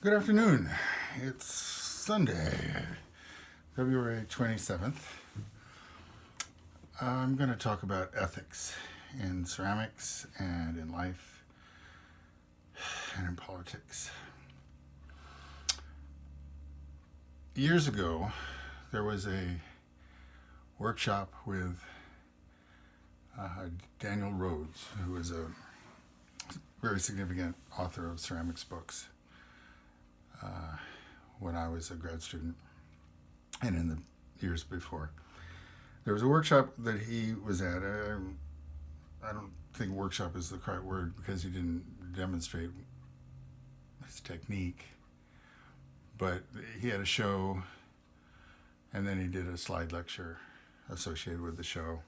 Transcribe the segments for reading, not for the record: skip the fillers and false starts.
Good afternoon. It's Sunday, February 27th. I'm going to talk about ethics in ceramics and in life and in politics. Years ago, there was a workshop with Daniel Rhodes, who was a very significant author of ceramics books. When I was a grad student and in the years before. There was a workshop that he was at. I don't think workshop is the correct word because he didn't demonstrate his technique, but he had a show and then he did a slide lecture associated with the show.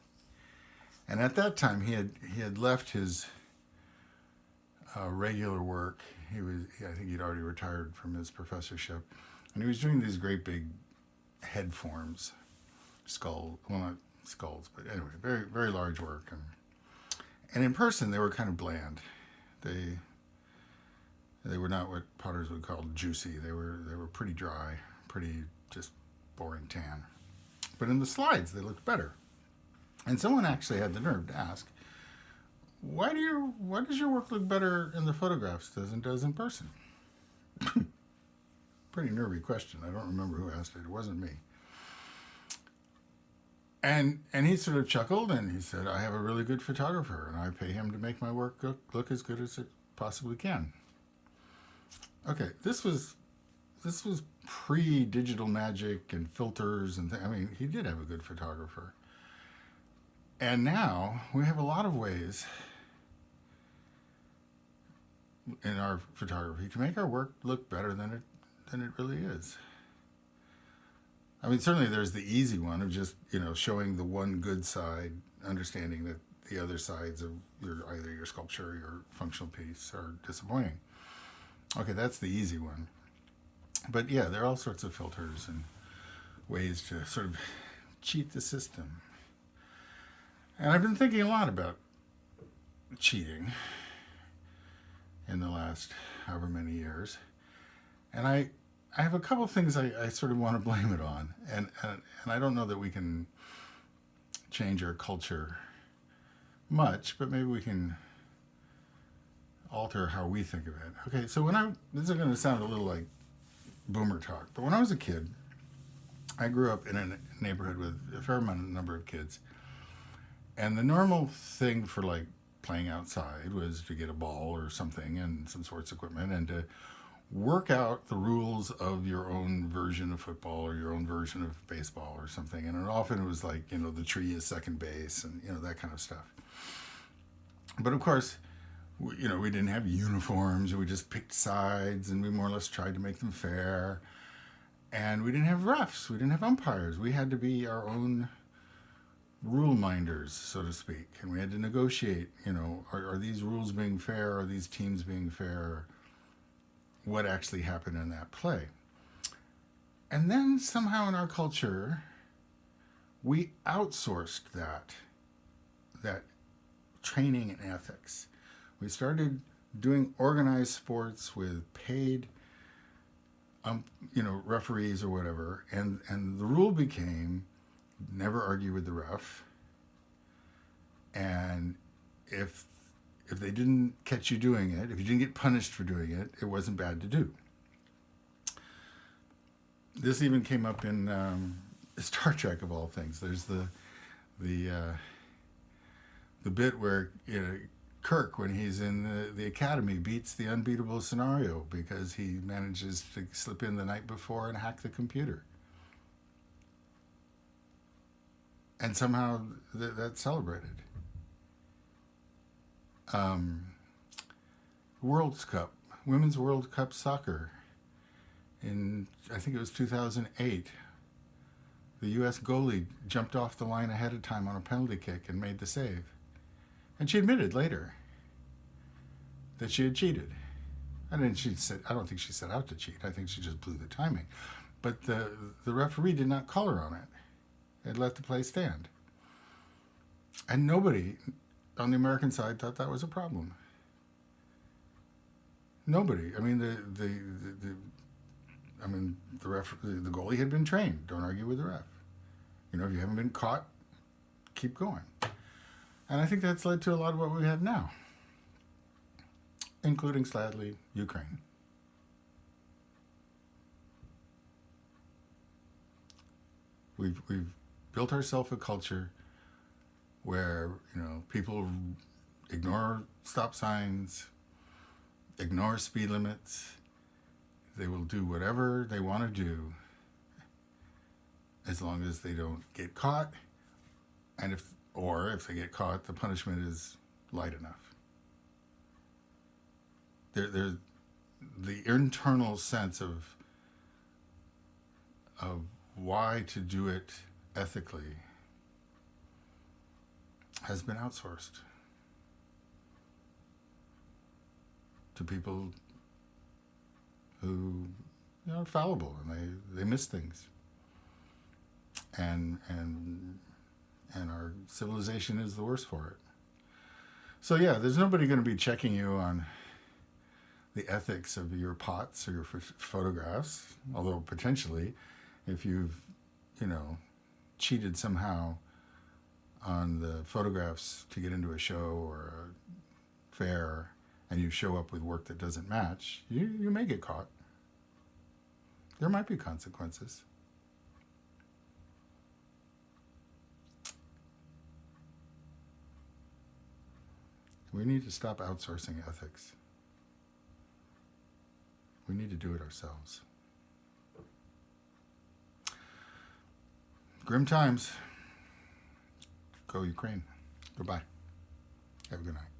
And at that time he had left his regular work. I think he'd already retired from his professorship, and he was doing these great big head forms, not skulls, but anyway, very, very large work. And in person, they were kind of bland. They were not what potters would call juicy. They were pretty dry, pretty just boring tan. But in the slides, they looked better. And someone actually had the nerve to ask, why does your work look better in the photographs than it does in person? Pretty nervy question. I don't remember who asked it. It wasn't me. And he sort of chuckled and he said, I have a really good photographer and I pay him to make my work look as good as it possibly can. Okay, this was pre-digital magic and filters and I mean, he did have a good photographer. And now we have a lot of ways in our photography to make our work look better than it really is. I mean, certainly there's the easy one of just, showing the one good side, understanding that the other sides of either your sculpture or your functional piece are disappointing. Okay, that's the easy one. But yeah, there are all sorts of filters and ways to sort of cheat the system. And I've been thinking a lot about cheating in the last however many years. And I have a couple of things I sort of want to blame it on. And I don't know that we can change our culture much, but maybe we can alter how we think of it. Okay, so this is going to sound a little like boomer talk, but when I was a kid, I grew up in a neighborhood with a fair number of kids. And the normal thing for like playing outside was to get a ball or something and some sports equipment and to work out the rules of your own version of football or your own version of baseball or something. And often it was like, the tree is second base and, that kind of stuff. But of course, we didn't have uniforms. We just picked sides and we more or less tried to make them fair. And we didn't have refs. We didn't have umpires. We had to be our own rule minders, so to speak, and we had to negotiate, are these rules being fair, are these teams being fair, what actually happened in that play. And then somehow in our culture, we outsourced that training and ethics. We started doing organized sports with paid referees or whatever, and the rule became never argue with the ref, and if they didn't catch you doing it, if you didn't get punished for doing it, it wasn't bad to do. This even came up in Star Trek of all things. There's the bit where Kirk, when he's in the academy, beats the unbeatable scenario because he manages to slip in the night before and hack the computer. And somehow that's celebrated. World Cup, Women's World Cup soccer. I think it was 2008. The U.S. goalie jumped off the line ahead of time on a penalty kick and made the save. And she admitted later that she had cheated. I don't think she set out to cheat. I think she just blew the timing. But the referee did not call her on it. And let the play stand. And nobody on the American side thought that was a problem. Nobody. I mean, the I mean, the goalie had been trained. Don't argue with the ref. You know, if you haven't been caught, keep going. And I think that's led to a lot of what we have now, including, sadly, Ukraine. We've built ourselves a culture where, you know, people ignore stop signs, ignore speed limits. They will do whatever they want to do as long as they don't get caught, and if they get caught, the punishment is light enough. The internal sense of why to do it ethically has been outsourced to people who, you know, are fallible and they miss things. And our civilization is the worse for it. So yeah, there's nobody going to be checking you on the ethics of your pots or your photographs, although potentially, if you've, you know, cheated somehow on the photographs to get into a show or a fair, and you show up with work that doesn't match, you may get caught. There might be consequences. We need to stop outsourcing ethics. We need to do it ourselves. Grim times. Go Ukraine. Goodbye. Have a good night.